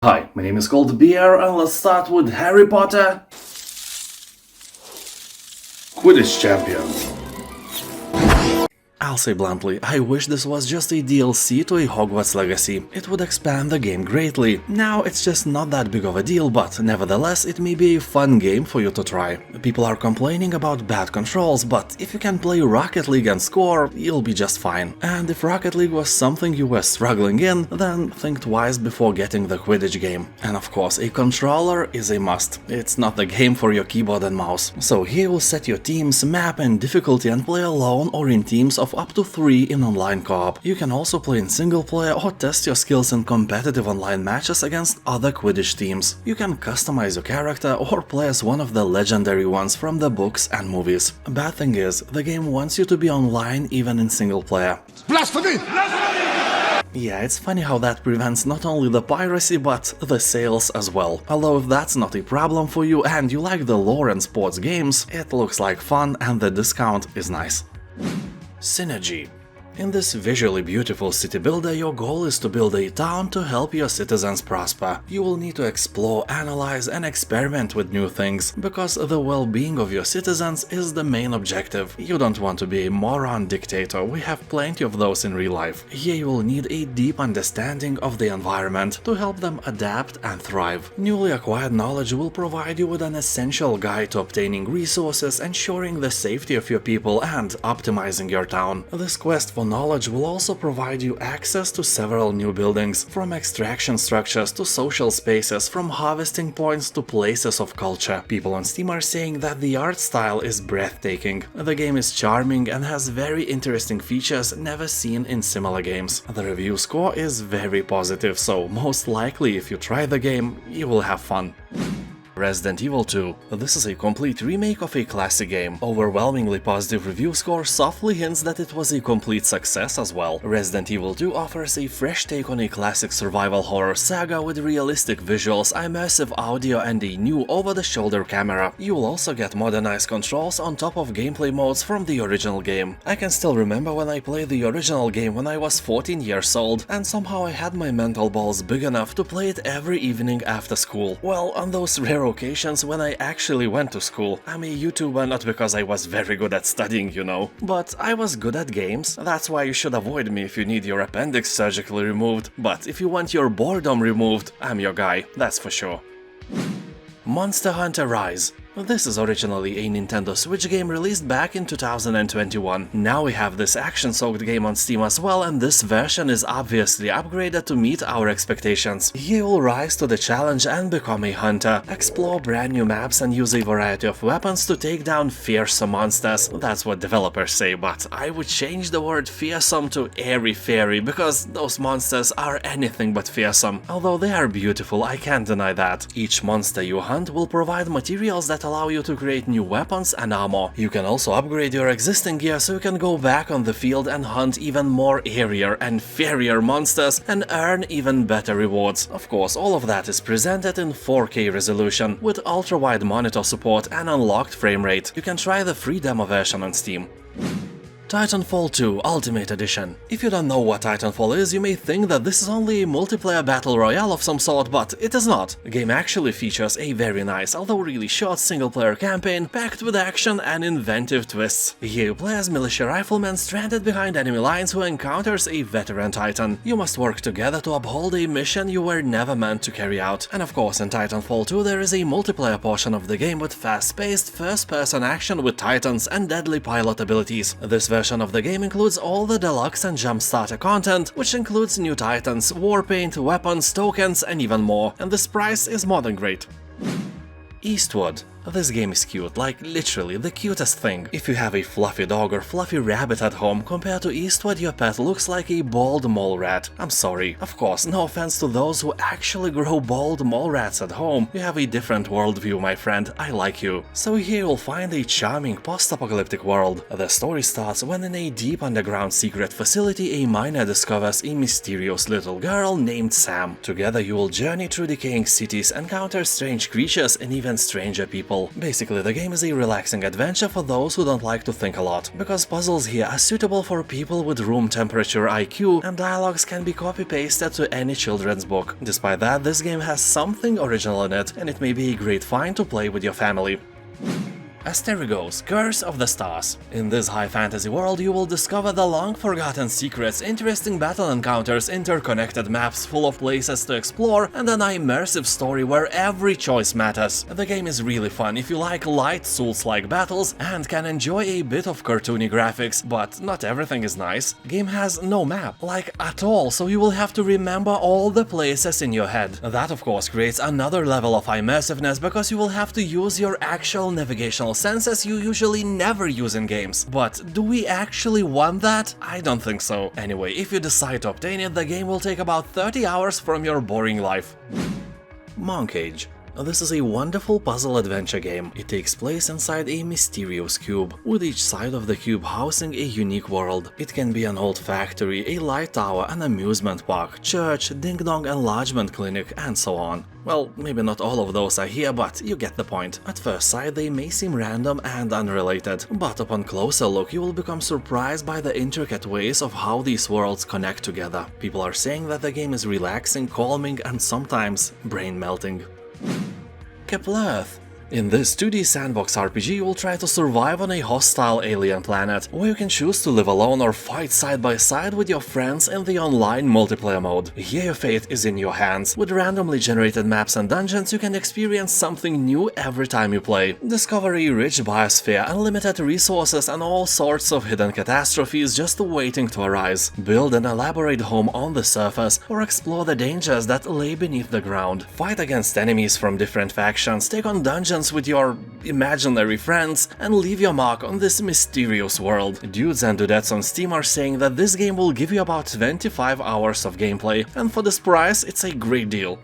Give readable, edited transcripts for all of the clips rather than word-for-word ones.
Hi, my name is Cold Beer, and let's start with Harry Potter Quidditch Champion. I'll say bluntly, I wish this was just a DLC to a Hogwarts Legacy. It would expand the game greatly. Now it's just not that big of a deal, but nevertheless it may be a fun game for you to try. People are complaining about bad controls, but if you can play Rocket League and score, you'll be just fine. And if Rocket League was something you were struggling in, then think twice before getting the Quidditch game. And of course, a controller is a must. It's not the game for your keyboard and mouse. So here we'll set your team's map and difficulty and play alone or in teams of up to 3 in online co-op. You can also play in single player or test your skills in competitive online matches against other Quidditch teams. You can customize your character or play as one of the legendary ones from the books and movies. Bad thing is, the game wants you to be online even in single player. Blasphemy! Yeah, it's funny how that prevents not only the piracy but the sales as well. Although if that's not a problem for you and you like the lore and sports games, it looks like fun and the discount is nice. Synergy. In this visually beautiful city builder, your goal is to build a town to help your citizens prosper. You will need to explore, analyze and experiment with new things, because the well-being of your citizens is the main objective. You don't want to be a moron dictator, we have plenty of those in real life. Here you will need a deep understanding of the environment to help them adapt and thrive. Newly acquired knowledge will provide you with an essential guide to obtaining resources, ensuring the safety of your people and optimizing your town. This quest for knowledge will also provide you access to several new buildings, from extraction structures to social spaces, from harvesting points to places of culture. People on Steam are saying that the art style is breathtaking. The game is charming and has very interesting features never seen in similar games. The review score is very positive, so most likely if you try the game, you will have fun. Resident Evil 2. This is a complete remake of a classic game. Overwhelmingly positive review score softly hints that it was a complete success as well. Resident Evil 2 offers a fresh take on a classic survival horror saga with realistic visuals, immersive audio and a new over-the-shoulder camera. You will also get modernized controls on top of gameplay modes from the original game. I can still remember when I played the original game when I was 14 years old, and somehow I had my mental balls big enough to play it every evening after school. Well, on those rare occasions when I actually went to school. I'm a YouTuber not because I was very good at studying, you know. But I was good at games. That's why you should avoid me if you need your appendix surgically removed. But if you want your boredom removed, I'm your guy, that's for sure. Monster Hunter Rise. This is originally a Nintendo Switch game released back in 2021. Now we have this action-soaked game on Steam as well, and this version is obviously upgraded to meet our expectations. You will rise to the challenge and become a hunter, explore brand new maps and use a variety of weapons to take down fearsome monsters. That's what developers say, but I would change the word fearsome to airy-fairy, because those monsters are anything but fearsome. Although they are beautiful, I can't deny that. Each monster you hunt will provide materials that allow you to create new weapons and armor. You can also upgrade your existing gear so you can go back on the field and hunt even more airier and fairier monsters and earn even better rewards. Of course, all of that is presented in 4K resolution with ultra-wide monitor support and unlocked frame rate. You can try the free demo version on Steam. Titanfall 2 Ultimate Edition. If you don't know what Titanfall is, you may think that this is only a multiplayer battle royale of some sort, but it is not. The game actually features a very nice, although really short single-player campaign packed with action and inventive twists. Here you play as militia rifleman stranded behind enemy lines who encounters a veteran Titan. You must work together to uphold a mission you were never meant to carry out. And of course, in Titanfall 2 there is a multiplayer portion of the game with fast-paced, first-person action with Titans and deadly pilot abilities. This version of the game includes all the deluxe and jump starter content, which includes new Titans, warpaint, weapons, tokens and even more, and this price is more than great. Eastward. This game is cute, like literally the cutest thing. If you have a fluffy dog or fluffy rabbit at home, compared to Eastward your pet looks like a bald mole rat. I'm sorry. Of course, no offense to those who actually grow bald mole rats at home. You have a different worldview, my friend, I like you. So here you'll find a charming post-apocalyptic world. The story starts when in a deep underground secret facility a miner discovers a mysterious little girl named Sam. Together you will journey through decaying cities, encounter strange creatures and even stranger people. simple. Basically, the game is a relaxing adventure for those who don't like to think a lot, because puzzles here are suitable for people with room temperature IQ, and dialogues can be copy-pasted to any children's book. Despite that, this game has something original in it, and it may be a great find to play with your family. Asterigos, Curse of the Stars. In this high fantasy world, you will discover the long-forgotten secrets, interesting battle encounters, interconnected maps full of places to explore, and an immersive story where every choice matters. The game is really fun if you like light Souls-like battles and can enjoy a bit of cartoony graphics, but not everything is nice. Game has no map, like at all, so you will have to remember all the places in your head. That of course creates another level of immersiveness, because you will have to use your actual navigational senses you usually never use in games. But do we actually want that? I don't think so. Anyway, if you decide to obtain it, the game will take about 30 hours from your boring life. Moncage. This is a wonderful puzzle adventure game. It takes place inside a mysterious cube, with each side of the cube housing a unique world. It can be an old factory, a light tower, an amusement park, church, ding-dong enlargement clinic, and so on. Well, maybe not all of those are here, but you get the point. At first sight, they may seem random and unrelated, but upon closer look, you will become surprised by the intricate ways of how these worlds connect together. People are saying that the game is relaxing, calming, and sometimes brain-melting. Keplerth. In this 2D sandbox RPG, you will try to survive on a hostile alien planet, where you can choose to live alone or fight side by side with your friends in the online multiplayer mode. Here your fate is in your hands. With randomly generated maps and dungeons, you can experience something new every time you play. Discover a rich biosphere, unlimited resources, and all sorts of hidden catastrophes just waiting to arise. Build an elaborate home on the surface, or explore the dangers that lay beneath the ground. Fight against enemies from different factions, take on dungeons with your imaginary friends, and leave your mark on this mysterious world. Dudes and dudettes on Steam are saying that this game will give you about 25 hours of gameplay, and for this price, it's a great deal.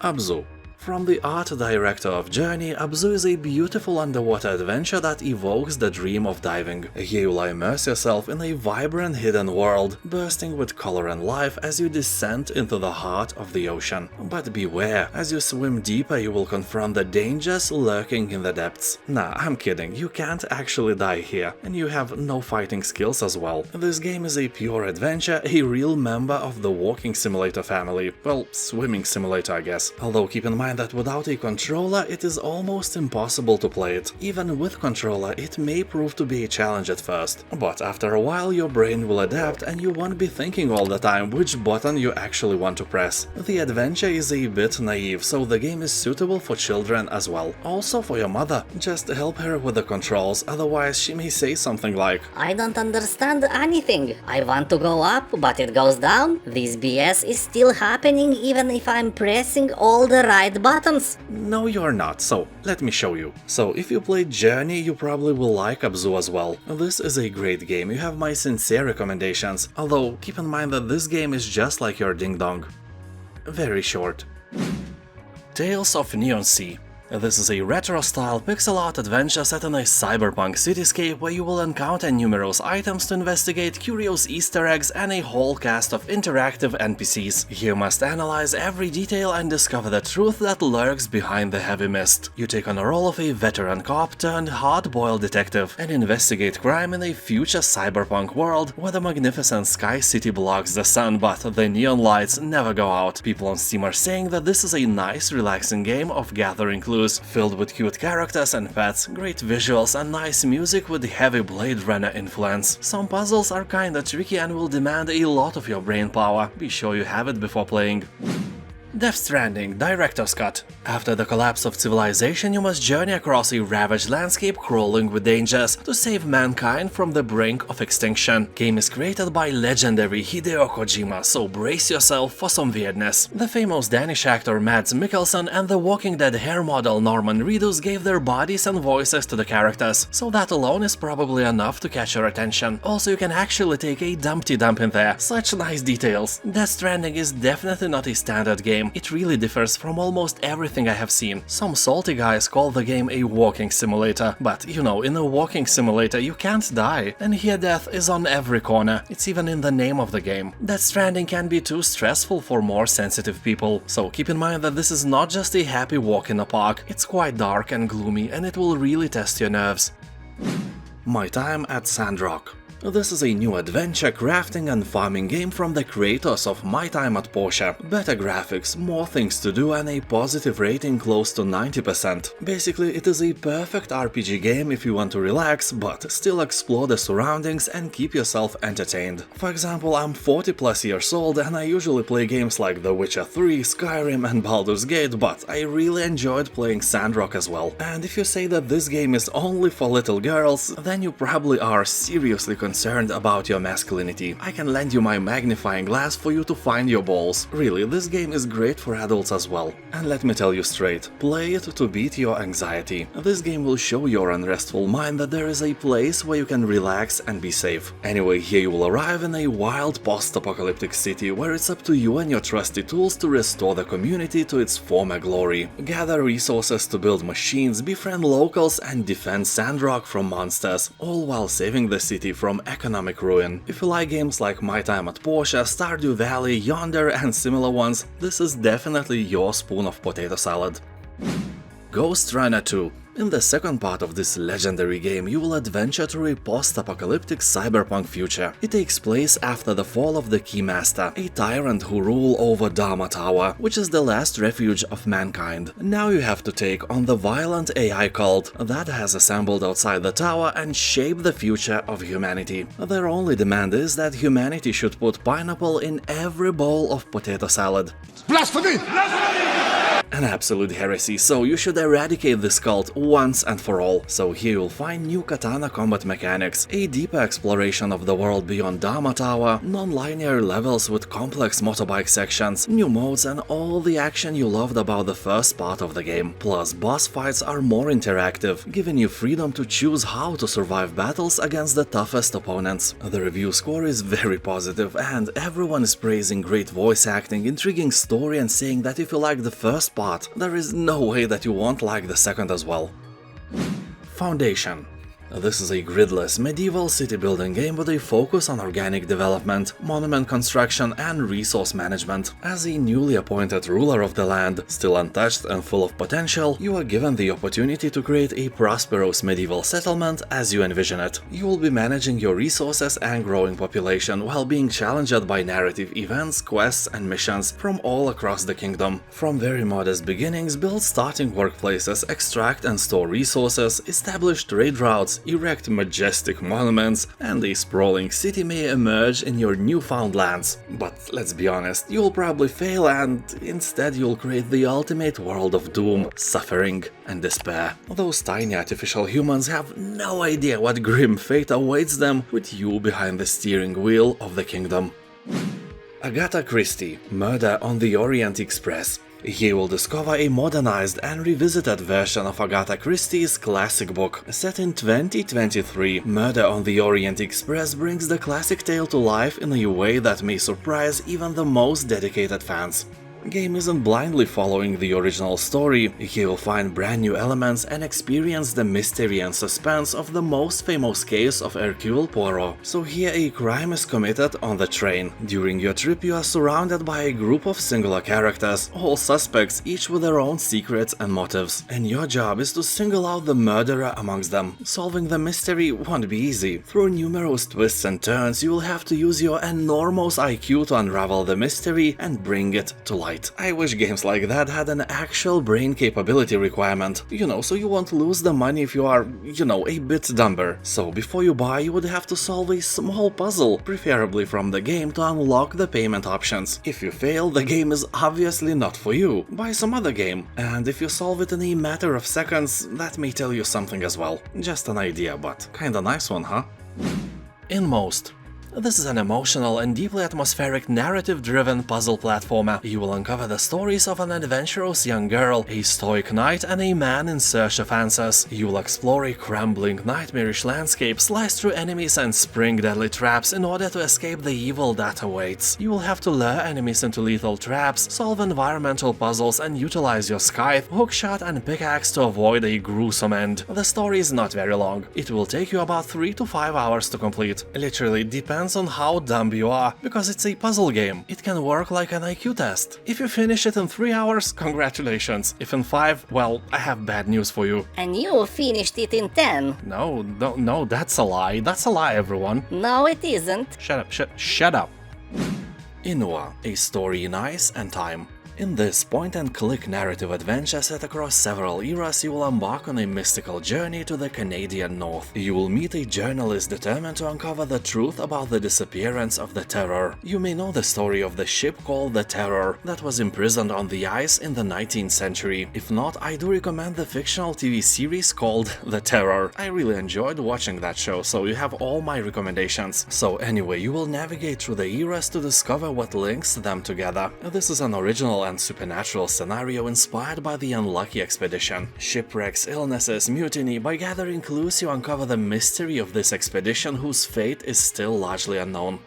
ABZU. From the art director of Journey, ABZU is a beautiful underwater adventure that evokes the dream of diving. Here you'll immerse yourself in a vibrant hidden world, bursting with color and life as you descend into the heart of the ocean. But beware, as you swim deeper you will confront the dangers lurking in the depths. Nah, I'm kidding, you can't actually die here, and you have no fighting skills as well. This game is a pure adventure, a real member of the walking simulator family. Well, swimming simulator I guess. Although keep in mind that without a controller it is almost impossible to play it. Even with controller it may prove to be a challenge at first, but after a while your brain will adapt and you won't be thinking all the time which button you actually want to press. The adventure is a bit naive, so the game is suitable for children as well. Also for your mother, just help her with the controls, otherwise she may say something like, "I don't understand anything. I want to go up, but it goes down. This BS is still happening even if I'm pressing all the right buttons." No, you're not, so let me show you. So if you played Journey, you probably will like ABZU as well. This is a great game, you have my sincere recommendations, although keep in mind that this game is just like your Ding Dong. Very short. Tales of Neon Sea. This is a retro-style pixel art adventure set in a cyberpunk cityscape where you will encounter numerous items to investigate, curious Easter eggs, and a whole cast of interactive NPCs. You must analyze every detail and discover the truth that lurks behind the heavy mist. You take on the role of a veteran cop turned hard-boiled detective and investigate crime in a future cyberpunk world where the magnificent Sky City blocks the sun, but the neon lights never go out. People on Steam are saying that this is a nice, relaxing game of gathering clues, filled with cute characters and pets, great visuals and nice music with heavy Blade Runner influence. Some puzzles are kinda tricky and will demand a lot of your brain power. Be sure you have it before playing. Death Stranding Director's Cut. After the collapse of civilization, you must journey across a ravaged landscape crawling with dangers to save mankind from the brink of extinction. Game is created by legendary Hideo Kojima, so brace yourself for some weirdness. The famous Danish actor Mads Mikkelsen and the Walking Dead hair model Norman Reedus gave their bodies and voices to the characters, so that alone is probably enough to catch your attention. Also, you can actually take a Dumpty Dump in there. Such nice details. Death Stranding is definitely not a standard game, game. It really differs from almost everything I have seen. Some salty guys call the game a walking simulator, but you know, in a walking simulator you can't die, and here death is on every corner. It's even in the name of the game. Death Stranding can be too stressful for more sensitive people, so keep in mind that this is not just a happy walk in a park. It's quite dark and gloomy, and it will really test your nerves. My time at Sandrock. This is a new adventure, crafting and farming game from the creators of My Time at Portia. Better graphics, more things to do and a positive rating close to 90%. Basically, it is a perfect RPG game if you want to relax, but still explore the surroundings and keep yourself entertained. For example, I'm 40 plus years old and I usually play games like The Witcher 3, Skyrim and Baldur's Gate, but I really enjoyed playing Sandrock as well. And if you say that this game is only for little girls, then you probably are seriously concerned about your masculinity. I can lend you my magnifying glass for you to find your balls. Really, this game is great for adults as well. And let me tell you straight, play it to beat your anxiety. This game will show your unrestful mind that there is a place where you can relax and be safe. Anyway, here you will arrive in a wild post-apocalyptic city where it's up to you and your trusty tools to restore the community to its former glory. Gather resources to build machines, befriend locals and defend Sandrock from monsters, all while saving the city from economic ruin. If you like games like My Time at Portia, Stardew Valley, Yonder and similar ones, this is definitely your spoon of potato salad. Ghostrunner 2. In the second part of this legendary game, you will adventure through a post-apocalyptic cyberpunk future. It takes place after the fall of the Keymaster, a tyrant who ruled over Dharma Tower, which is the last refuge of mankind. Now you have to take on the violent AI cult that has assembled outside the tower and shape the future of humanity. Their only demand is that humanity should put pineapple in every bowl of potato salad. Blasphemy! Blasphemy! An absolute heresy, so you should eradicate this cult once and for all. So here you'll find new katana combat mechanics, a deeper exploration of the world beyond Dharma Tower, non-linear levels with complex motorbike sections, new modes and all the action you loved about the first part of the game. Plus, boss fights are more interactive, giving you freedom to choose how to survive battles against the toughest opponents. The review score is very positive and everyone is praising great voice acting, intriguing story and saying that if you like the first part, there is no way that you won't like the second as well. Foundation. This is a gridless medieval city-building game with a focus on organic development, monument construction and resource management. As a newly appointed ruler of the land, still untouched and full of potential, you are given the opportunity to create a prosperous medieval settlement as you envision it. You will be managing your resources and growing population while being challenged by narrative events, quests and missions from all across the kingdom. From very modest beginnings, build starting workplaces, extract and store resources, establish trade routes, erect majestic monuments, and a sprawling city may emerge in your newfound lands. But let's be honest, you'll probably fail and instead you'll create the ultimate world of doom, suffering, and despair. Those tiny artificial humans have no idea what grim fate awaits them with you behind the steering wheel of the kingdom. Agatha Christie, Murder on the Orient Express. Here you will discover a modernized and revisited version of Agatha Christie's classic book. Set in 2023, Murder on the Orient Express brings the classic tale to life in a way that may surprise even the most dedicated fans. The game isn't blindly following the original story. Here you'll find brand new elements and experience the mystery and suspense of the most famous case of Hercule Poirot. So here a crime is committed on the train. During your trip you are surrounded by a group of singular characters, all suspects, each with their own secrets and motives. And your job is to single out the murderer amongst them. Solving the mystery won't be easy. Through numerous twists and turns you will have to use your enormous IQ to unravel the mystery and bring it to light. I wish games like that had an actual brain capability requirement, so you won't lose the money if you are, a bit dumber. So before you buy, you would have to solve a small puzzle, preferably from the game, to unlock the payment options. If you fail, the game is obviously not for you. Buy some other game, and if you solve it in a matter of seconds, that may tell you something as well. Just an idea, but kinda nice one, huh? INMOST. This is an emotional and deeply atmospheric narrative-driven puzzle platformer. You will uncover the stories of an adventurous young girl, a stoic knight, and a man in search of answers. You will explore a crumbling, nightmarish landscape, slice through enemies and spring deadly traps in order to escape the evil that awaits. You will have to lure enemies into lethal traps, solve environmental puzzles, and utilize your scythe, hookshot, and pickaxe to avoid a gruesome end. The story is not very long. It will take you about 3 to 5 hours to complete. Literally depends on how dumb you are, because it's a puzzle game. It can work like an IQ test. If you finish it in 3 hours, congratulations. If in 5, well, I have bad news for you. And you finished it in 10. No, that's a lie. That's a lie, everyone. No, it isn't. Shut up. Inua, a story in ice and time. In this point-and-click narrative adventure set across several eras, you will embark on a mystical journey to the Canadian North. You will meet a journalist determined to uncover the truth about the disappearance of the Terror. You may know the story of the ship called the Terror that was imprisoned on the ice in the 19th century. If not, I do recommend the fictional TV series called The Terror. I really enjoyed watching that show, so you have all my recommendations. So anyway, you will navigate through the eras to discover what links them together. This is an original and supernatural scenario inspired by the Unlucky Expedition. Shipwrecks, illnesses, mutiny. By gathering clues, you uncover the mystery of this expedition whose fate is still largely unknown.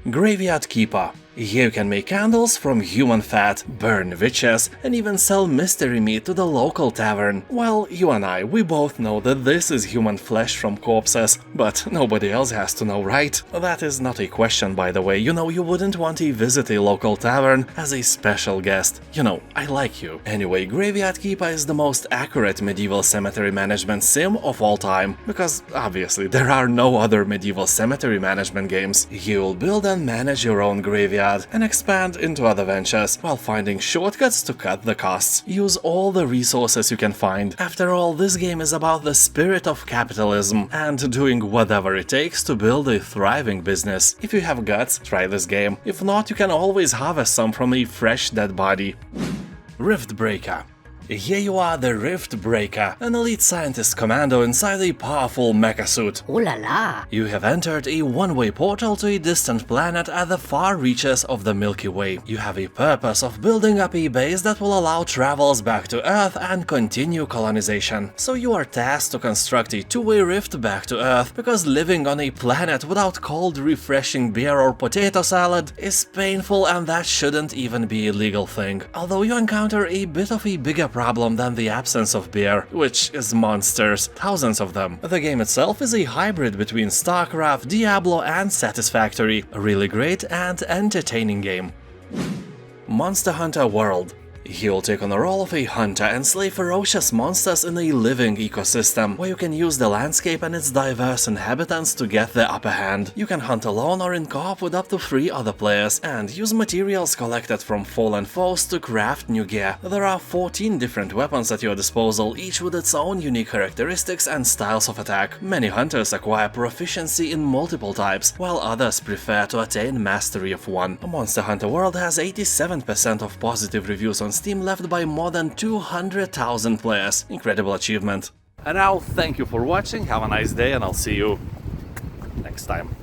Graveyard Keeper. Here you can make candles from human fat, burn witches, and even sell mystery meat to the local tavern. Well, you and I, we both know that this is human flesh from corpses, but nobody else has to know, right? That is not a question, by the way. You know, you wouldn't want to visit a local tavern as a special guest. You know, I like you. Anyway, Graveyard Keeper is the most accurate medieval cemetery management sim of all time, because obviously there are no other medieval cemetery management games. You'll build and manage your own graveyard and expand into other ventures while finding shortcuts to cut the costs. Use all the resources you can find. After all, this game is about the spirit of capitalism and doing whatever it takes to build a thriving business. If you have guts, try this game. If not, you can always harvest some from a fresh dead body. Riftbreaker. Here you are, the Riftbreaker, an elite scientist commando inside a powerful mecha suit. Ooh la la! You have entered a one-way portal to a distant planet at the far reaches of the Milky Way. You have a purpose of building up a base that will allow travels back to Earth and continue colonization. So you are tasked to construct a two-way rift back to Earth, because living on a planet without cold, refreshing beer or potato salad is painful, and that shouldn't even be a legal thing. Although you encounter a bit of a bigger problem than the absence of beer, which is monsters, thousands of them. The game itself is a hybrid between StarCraft, Diablo, and Satisfactory. A really great and entertaining game. Monster Hunter World. You'll take on the role of a hunter and slay ferocious monsters in a living ecosystem, where you can use the landscape and its diverse inhabitants to get the upper hand. You can hunt alone or in co-op with up to 3 other players, and use materials collected from fallen foes to craft new gear. There are 14 different weapons at your disposal, each with its own unique characteristics and styles of attack. Many hunters acquire proficiency in multiple types, while others prefer to attain mastery of one. Monster Hunter World has 87% of positive reviews on Steam, left by more than 200,000 players. Incredible achievement. And now, thank you for watching, have a nice day, and I'll see you next time.